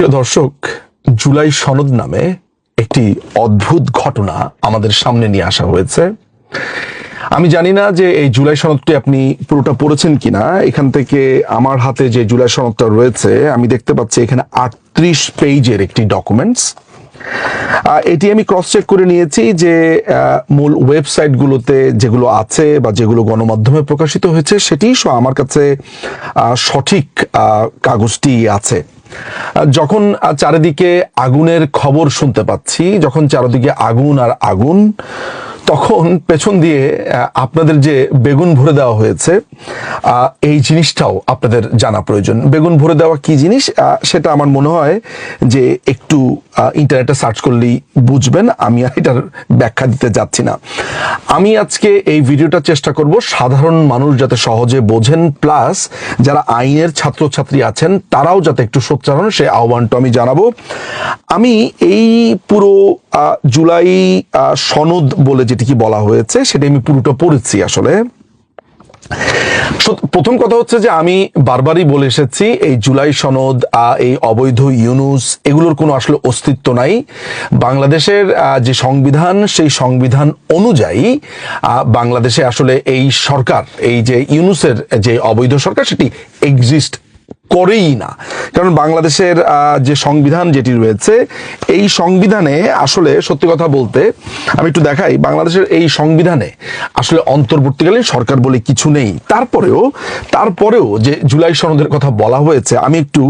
প্রিয় দর্শক, জুলাই সনদ নামে একটি অদ্ভুত ঘটনা আমাদের সামনে নিয়ে আসা হয়েছে। আমি জানি না যে এই জুলাই সনদটি আপনি পুরোটা পড়েছেন কিনা। এখান থেকে আমার হাতে যে জুলাই সনদটা রয়েছে, আমি দেখতে পাচ্ছি এখানে 38 পেজের একটি ডকুমেন্টস। এটি আমি ক্রস চেক করে নিয়েছি যে মূল ওয়েবসাইটগুলোতে যেগুলো আছে বা যেগুলো গণমাধ্যমে প্রকাশিত হয়েছে সেটি আমার কাছে সঠিক কাগজটি আছে। যখন চারিদিকে আগুনের খবর শুনতে পাচ্ছি, যখন চারিদিকে আগুন আর আগুন, তখন পেছন দিয়ে আপনাদের যে বেগুন ভরে দেওয়া হয়েছে এই জিনিসটাও আপনাদের জানা প্রয়োজন। বেগুন ভরে দেওয়া কি জিনিস সেটা আমার মনে হয় যে একটু ইন্টারনেটে সার্চ করলেই বুঝবেন। আমি আর এটার ব্যাখ্যা দিতে যাচ্ছি না। আমি আজকে এই ভিডিওটা চেষ্টা করব সাধারণ মানুষ যাতে সহজে বোঝেন, প্লাস যারা আইনের ছাত্রছাত্রী আছেন তারাও যাতে একটু সোচ্চার হন, সে আহ্বানটা আমি জানাবো। আমি এই পুরো জুলাই সনদ বলে যেটিকে বলা হয়েছে সেটা আমি পুরোটা পড়েছি। আসলে প্রথম কথা হচ্ছে যে আমি বারবারই বলে এসেছি এই জুলাই সনদ, এই অবৈধ ইউনুস, এগুলোর কোনো আসলে অস্তিত্ব নাই। বাংলাদেশের যে সংবিধান, সেই সংবিধান অনুযায়ী বাংলাদেশে আসলে এই সরকার, এই যে ইউনুসের যে অবৈধ সরকার, সেটি এক্সিস্ট করেই না। কারণ বাংলাদেশের যে সংবিধান যেটি রয়েছে, এই সংবিধানে আসলে সত্যি কথা বলতে আমি একটু দেখাই, বাংলাদেশের এই সংবিধানে আসলে অন্তর্বর্তীকালীন সরকার বলে কিছু নেই। তারপরেও যে জুলাই সনদের কথা বলা হয়েছে, আমি একটু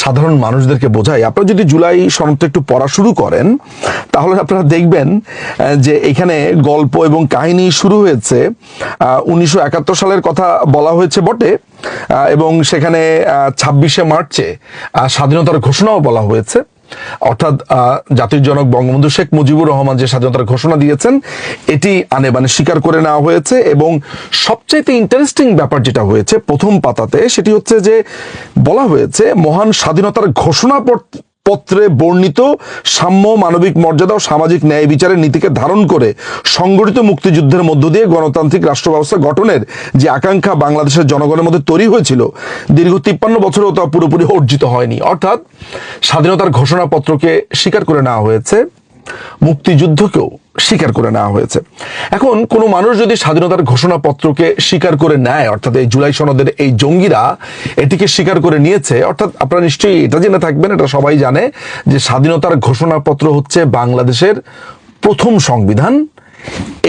সাধারণ মানুষদেরকে বোঝাই। আপনারা যদি জুলাই সনদটা একটু পড়া শুরু করেন তাহলে আপনারা দেখবেন যে এখানে গল্প এবং কাহিনী শুরু হয়েছে 1971 সালের কথা বলা হয়েছে বটে, এবং সেখানে 26শে মার্চে স্বাধীনতার ঘোষণাও বলা হয়েছে। অর্থাৎ জাতির জনক বঙ্গবন্ধু শেখ মুজিবুর রহমান যে স্বাধীনতার ঘোষণা দিয়েছেন এটি আনেবানে স্বীকার করে নেওয়া হয়েছে। এবং সবচাইতে ইন্টারেস্টিং ব্যাপার যেটা হয়েছে প্রথম পাতাতে, সেটি হচ্ছে যে বলা হয়েছে মহান স্বাধীনতার ঘোষণাপত্রে বর্ণিত সাম্য, মানবিক মর্যাদা ও সামাজিক ন্যায় বিচারের নীতিকে ধারণ করে সংগঠিত মুক্তিযুদ্ধের মধ্য দিয়ে গণতান্ত্রিক রাষ্ট্র ব্যবস্থা গঠনের যে আকাঙ্ক্ষা বাংলাদেশের জনগণের মধ্যে তৈরি হয়েছিল, দীর্ঘ 53 বছরেও তা পুরোপুরি অর্জিত হয়নি। অর্থাৎ স্বাধীনতার ঘোষণাপত্রকে স্বীকার করে নেওয়া হয়েছে, মুক্তিযুদ্ধকেও স্বীকার করে নেওয়া হয়েছে। এখন কোনো মানুষ যদি স্বাধীনতার ঘোষণাপত্রকে স্বীকার করে নেয়, অর্থাৎ এই জুলাই সনদের এই জঙ্গিরা এটিকে স্বীকার করে নিয়েছে, অর্থাৎ আপনারা নিশ্চয়ই এটা জেনে থাকবেন, এটা সবাই জানে যে স্বাধীনতার ঘোষণাপত্র হচ্ছে বাংলাদেশের প্রথম সংবিধান।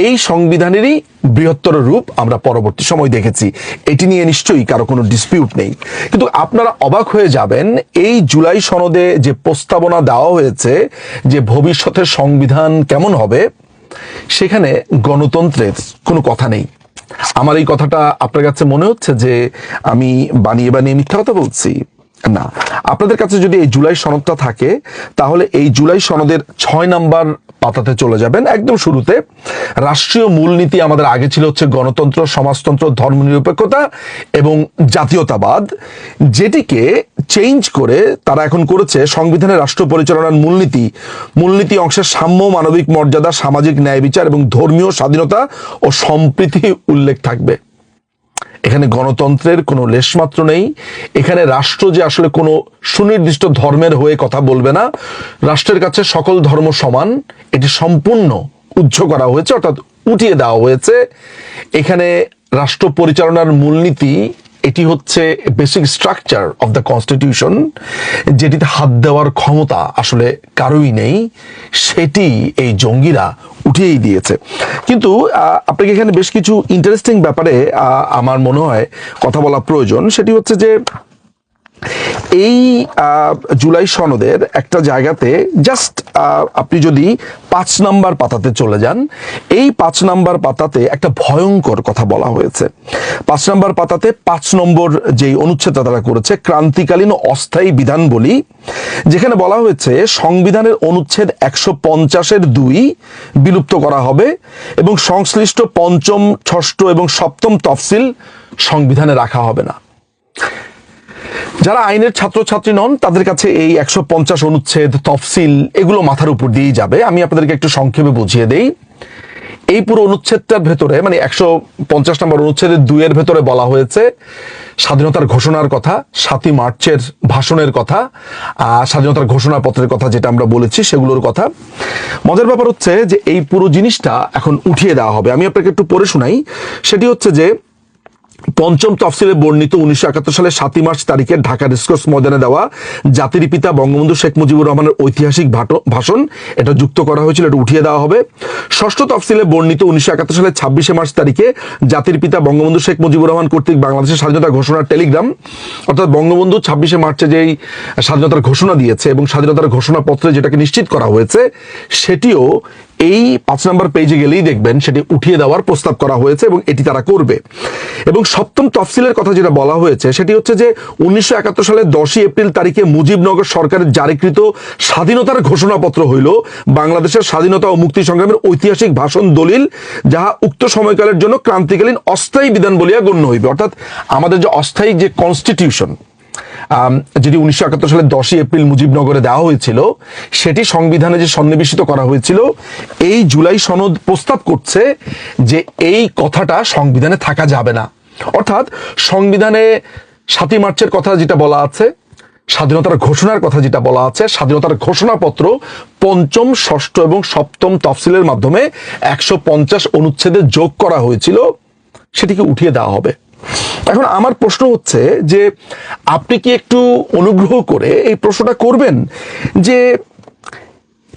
এই সংবিধানেরই বৃহত্তর রূপ আমরা পরবর্তী সময় দেখেছি, এটি নিয়ে নিশ্চয়ই কারো কোনো ডিসপিউট নেই। কিন্তু আপনারা অবাক হয়ে যাবেন, এই জুলাই সনদে যে প্রস্তাবনা দেওয়া হয়েছে যে ভবিষ্যতের সংবিধান কেমন হবে, সেখানে গণতন্ত্রের কোনো কথা নেই। আমার এই কথাটা আপনার কাছে মনে হচ্ছে যে আমি বানিয়ে বানিয়ে মিথ্যা কথা বলছি? না, আপনাদের কাছে যদি এই জুলাই সনদটা থাকে তাহলে এই জুলাই সনদের 6 নম্বর পাতাতে চলে যাবেন। একদম শুরুতে রাষ্ট্রীয় মূলনীতি আমাদের আগে ছিল হচ্ছে গণতন্ত্র, সমাজতন্ত্র, ধর্মনিরপেক্ষতা এবং জাতীয়তাবাদ, যেটিকে চেঞ্জ করে তারা এখন করেছে সংবিধানের রাষ্ট্র পরিচালনার মূলনীতি অংশের সাম্য, মানবিক মর্যাদা, সামাজিক ন্যায় বিচার এবং ধর্মীয় স্বাধীনতা ও সম্প্রীতি উল্লেখ থাকবে। এখানে গণতন্ত্রের কোনো লেশমাত্র নেই। এখানে রাষ্ট্র যে আসলে কোনো সুনির্দিষ্ট ধর্মের হয়ে কথা বলবে না, রাষ্ট্রের কাছে সকল ধর্ম সমান, এটি সম্পূর্ণ উচ্চ করা হয়েছে, অর্থাৎ উঠিয়ে দেওয়া হয়েছে। এখানে রাষ্ট্র পরিচালনার মূলনীতি, এটি হচ্ছে basic structure of the constitution, যেটিতে হাত দেওয়ার ক্ষমতা আসলে কারোই নেই, সেটি এই জঙ্গিরা উঠিয়েই দিয়েছে। কিন্তু আপনাকে এখানে বেশ কিছু ইন্টারেস্টিং ব্যাপারে আমার মনে হয় কথা বলা প্রয়োজন। সেটি হচ্ছে যে এই জুলাই সনদের একটা জায়গাতে জাস্ট আপনি যদি 5 নম্বর পাতাতে চলে যান, এই 5 নম্বর পাতাতে একটা ভয়ঙ্কর কথা বলা হয়েছে। 5 নম্বর পাতাতে 5 নম্বর যেই অনুচ্ছেদটা তারা করেছে, ক্রান্তিকালীন অস্থায়ী বিধান বলি, যেখানে বলা হয়েছে সংবিধানের অনুচ্ছেদ 150-এর 2 বিলুপ্ত করা হবে এবং সংশ্লিষ্ট 5ম, 6ষ্ঠ এবং 7ম তফসিল সংবিধানে রাখা হবে না। যারা আইনের ছাত্রছাত্রী নন তাদের কাছে এই 150 অনুচ্ছেদ, তফসিল, এগুলো মাথার উপর দিয়েই যাবে। আমি আপনাদেরকে একটু সংক্ষেপে বুঝিয়ে দেই। এই পুরো অনুচ্ছেদটার ভেতরে মানে 150 নম্বর অনুচ্ছেদের 2 এর ভেতরে বলা হয়েছে স্বাধীনতার ঘোষণার কথা, 7ই মার্চের ভাষণের কথা, স্বাধীনতার ঘোষণাপত্রের কথা যেটা আমরা বলেছি সেগুলোর কথা। মজার ব্যাপার হচ্ছে যে এই পুরো জিনিসটা এখন উঠিয়ে দেওয়া হবে। আমি আপনাকে একটু পড়ে শোনাই। সেটি হচ্ছে যে পঞ্চম তফসিলে বর্ণিত 1971 সালের 7ই মার্চ তারিখে ঢাকা রেসকোর্স ময়দানে দেওয়া জাতির পিতা বঙ্গবন্ধু শেখ মুজিবুর রহমানের ঐতিহাসিক ভাষণ এটা যুক্ত করা হয়েছিল, এটা উঠিয়ে দেওয়া হবে। ষষ্ঠ তফসিলে বর্ণিত 1971 সালের 26শে মার্চ তারিখে জাতির পিতা বঙ্গবন্ধু শেখ মুজিবুর রহমান কর্তৃক বাংলাদেশের স্বাধীনতা ঘোষণার টেলিগ্রাম, অর্থাৎ বঙ্গবন্ধু 26শে মার্চে যেই স্বাধীনতার ঘোষণা দিয়েছে এবং স্বাধীনতার ঘোষণাপত্রে যেটাকে নিশ্চিত করা হয়েছে সেটিও এই 5 নম্বর পেজে গেলেই দেখবেন সেটি উঠিয়ে দেওয়ার প্রস্তাব করা হয়েছে এবং এটি তারা করবে। এবং সপ্তম তফসিলের কথা যেটা বলা হয়েছে সেটি হচ্ছে যে 1971 সালের 10ই এপ্রিল তারিখে মুজিবনগর সরকারের জারিকৃত স্বাধীনতার ঘোষণাপত্র হইল বাংলাদেশের স্বাধীনতা ও মুক্তি সংগ্রামের ঐতিহাসিক ভাষণ দলিল, যাহা উক্ত সময়কালের জন্য ক্রান্তিকালীন অস্থায়ী বিধান বলিয়া গণ্য হইবে। অর্থাৎ আমাদের যে অস্থায়ী যে কনস্টিটিউশন যেটি 1971 সালের 10ই এপ্রিল মুজিবনগরে দেওয়া হয়েছিল সেটি সংবিধানে যে সন্নিবেশিত করা হয়েছিল, এই জুলাই সনদ প্রস্তাব করছে যে এই কথাটা সংবিধানে থাকা যাবে না। অর্থাৎ সংবিধানে 7ই মার্চের কথা যেটা বলা আছে, স্বাধীনতার ঘোষণার কথা যেটা বলা আছে, স্বাধীনতার ঘোষণাপত্র পঞ্চম, ষষ্ঠ এবং সপ্তম তফসিলের মাধ্যমে 150 অনুচ্ছেদে যোগ করা হয়েছিল, সেটিকে উঠিয়ে দেওয়া হবে। এখন আমার প্রশ্ন হচ্ছে যে আপনি কি একটু অনুগ্রহ করে এই প্রশ্নটা করবেন যে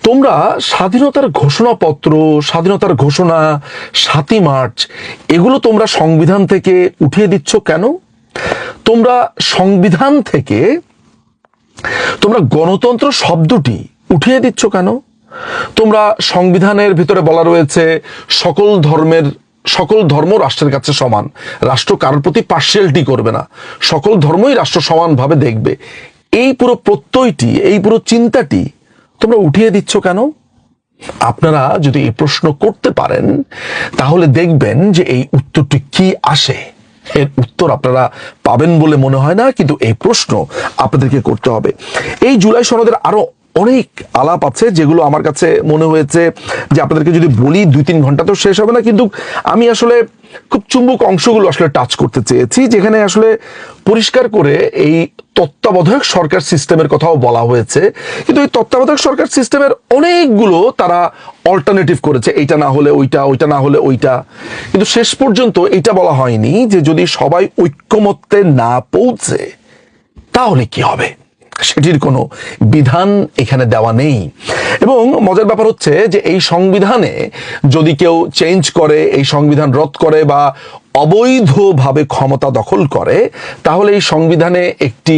তোমরা স্বাধীনতার ঘোষণাপত্র, স্বাধীনতার ঘোষণা, 7ই মার্চ এগুলো তোমরা সংবিধান থেকে উঠিয়ে দিচ্ছ কেন? তোমরা সংবিধান থেকে তোমরা গণতন্ত্র শব্দটি উঠিয়ে দিচ্ছ কেন? তোমরা সংবিধানের ভিতরে বলা রয়েছে সকল ধর্ম রাষ্ট্রের কাছে সমান, রাষ্ট্র কারোর প্রতি পার্সিয়ালিটি করবে না, সকল ধর্মই রাষ্ট্র সমানভাবে দেখবে। এই পুরো প্রত্যয়টি, এই পুরো চিন্তাটি তোমরা উঠিয়ে দিচ্ছ কেন? আপনারা যদি এই প্রশ্ন করতে পারেন তাহলে দেখবেন যে এই উত্তরটি কি আসে। এর উত্তর আপনারা পাবেন বলে মনে হয় না, কিন্তু এই প্রশ্ন আপনাদেরকে করতে হবে। এই জুলাই সনদের আরো অনেক আলাপ আছে যেগুলো আমার কাছে মনে হয়েছে যে আপনাদেরকে যদি বলি 2-3 ঘন্টা তো শেষ হবে না, কিন্তু আমি আসলে খুব চুম্বক অংশগুলো আসলে টাচ করতে চেয়েছি, যেখানে আসলে পরিষ্কার করে এই তত্ত্বাবধায়ক সরকার সিস্টেমের কথাও বলা হয়েছে। কিন্তু এই তত্ত্বাবধায়ক সরকার সিস্টেমের অনেকগুলো তারা অল্টারনেটিভ করেছে, এইটা না হলে ওইটা, ওইটা না হলে ওইটা, কিন্তু শেষ পর্যন্ত এটা বলা হয়নি যে যদি সবাই ঐক্যমত্যে না পৌঁছে তাহলে কি হবে, সেটির কোনো বিধান এখানে দেওয়া নেই। এবং মজার ব্যাপার হচ্ছে যে এই সংবিধানে যদি কেউ চেঞ্জ করে, এই সংবিধান রদ করে বা অবৈধভাবে ক্ষমতা দখল করে, তাহলে এই সংবিধানে একটি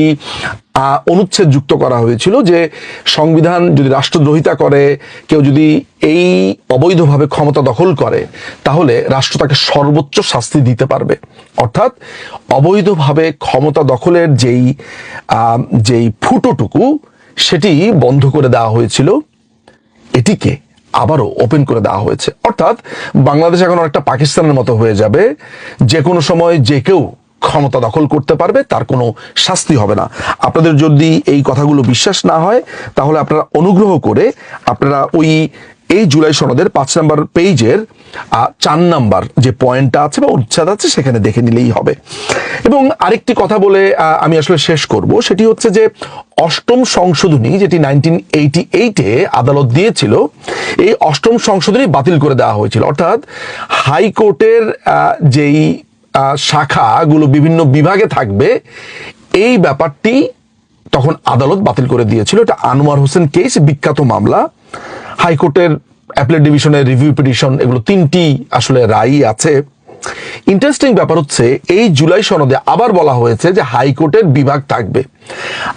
অনুচ্ছেদ যুক্ত করা হয়েছিল যে সংবিধান যদি রাষ্ট্রদ্রোহিতা করে, কেউ যদি এই অবৈধভাবে ক্ষমতা দখল করে, তাহলে রাষ্ট্র তাকে সর্বোচ্চ শাস্তি দিতে পারবে। অর্থাৎ অবৈধভাবে ক্ষমতা দখলের যেই ফুটোটুকু সেটি বন্ধ করে দেওয়া হয়েছিল, এটিকে আবারও ওপেন করে দেওয়া হয়েছে। অর্থাৎ বাংলাদেশ এখন অনেকটা পাকিস্তানের মতো হয়ে যাবে, যে কোনো সময় যে কেউ ক্ষমতা দখল করতে পারবে, তার কোনো শাস্তি হবে না। আপনাদের যদি এই কথাগুলো বিশ্বাস না হয় তাহলে আপনারা অনুগ্রহ করে আপনারা এই জুলাই সনদের 5 নম্বর পেজের 4 নম্বর যে পয়েন্টটা আছে বা উচ্ছেদ আছে সেখানে দেখে নিলেই হবে। এবং আরেকটি কথা বলে আমি আসলে শেষ করব, সেটি হচ্ছে যে 8ম সংশোধনী যেটি 1988-এ আদালত দিয়েছিল, এই 8ম সংশোধনী বাতিল করে দেওয়া হয়েছিল। অর্থাৎ হাইকোর্টের যেই শাখাগুলো বিভিন্ন বিভাগে থাকবে, এই ব্যাপারটি তখন আদালত বাতিল করে দিয়েছিল। এটা আনোয়ার হোসেন কেস, বিখ্যাত মামলা। হাইকোর্টের অ্যাপিলেট ডিভিশনের রিভিউ পিটিশন, এগুলো 3টি আসলে রায়ই আছে। ইন্টারেস্টিং ব্যাপার হচ্ছে এই জুলাই সনদে আবার বলা হয়েছে যে হাইকোর্টের বিভাগ থাকবে।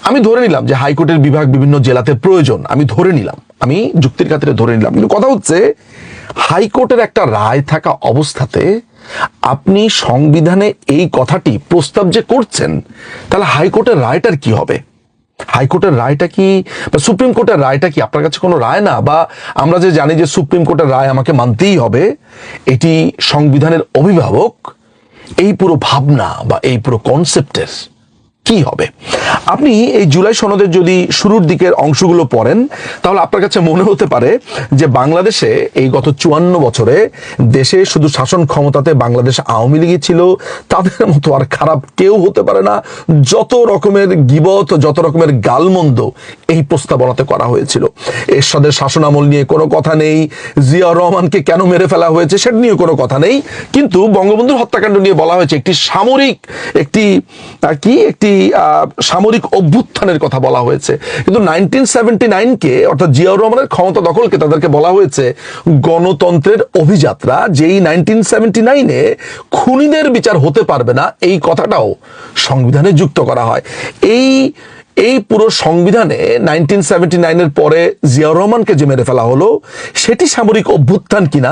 আমি ধরে নিলাম যে হাইকোর্টের বিভাগ বিভিন্ন জেলাতে প্রয়োজন, আমি ধরে নিলাম, আমি যুক্তির খাতিরে ধরে নিলাম, কিন্তু কথা হচ্ছে হাইকোর্টের একটা রায় থাকা অবস্থাতে আপনি সংবিধানে এই কথাটি প্রস্তাব যে করছেন, তাহলে হাইকোর্টের রায়টার কি হবে? হাইকোর্টের রায়টা কি বা সুপ্রিম কোর্টের রায়টা কি আপনার কাছে কোনো রায় না? বা আমরা যে জানি যে সুপ্রিম কোর্টের রায় আমাকে মানতেই হবে, এটি সংবিধানের অভিভাবক, এই পুরো ভাবনা বা এই পুরো কনসেপ্টের কি হবে? আপনি এই জুলাই সনদের যদি শুরুর দিকের অংশগুলো পড়েন তাহলে আপনার কাছে মনে হতে পারে যে বাংলাদেশে এই গত 54 বছরে দেশে শুধু শাসন ক্ষমতাতে বাংলাদেশ আওয়ামী লীগই ছিল, তাদের মতো আর খারাপ কেউ হতে পারে না। যত রকমের গীবত, যত রকমের গালমন্দ এই প্রস্তাবনাতে করা হয়েছিল। এরশাদের শাসনামল নিয়ে কোনো কথা নেই, জিয়াউর রহমানকে কেন মেরে ফেলা হয়েছে সেটা নিয়ে কোনো কথা নেই, কিন্তু বঙ্গবন্ধুর হত্যাকাণ্ড নিয়ে বলা হয়েছে একটি সামরিক অভ্যুত্থানের কথা বলা হয়েছে। কিন্তু 1979-কে অর্থাৎ জিয়াউর রহমানের ক্ষমতা দখলকে তাদেরকে বলা হয়েছে গণতন্ত্রের অভিযাত্রা, যেই 1979-এ খুনিদের বিচার হতে পারবে না এই কথাটাও সংবিধানে যুক্ত করা হয়। এই পুরো সংবিধানে 1979-এর পরে জিয়াউর রহমানকে যে মেরে ফেলা হলো সেটি সামরিক অভ্যুত্থান কিনা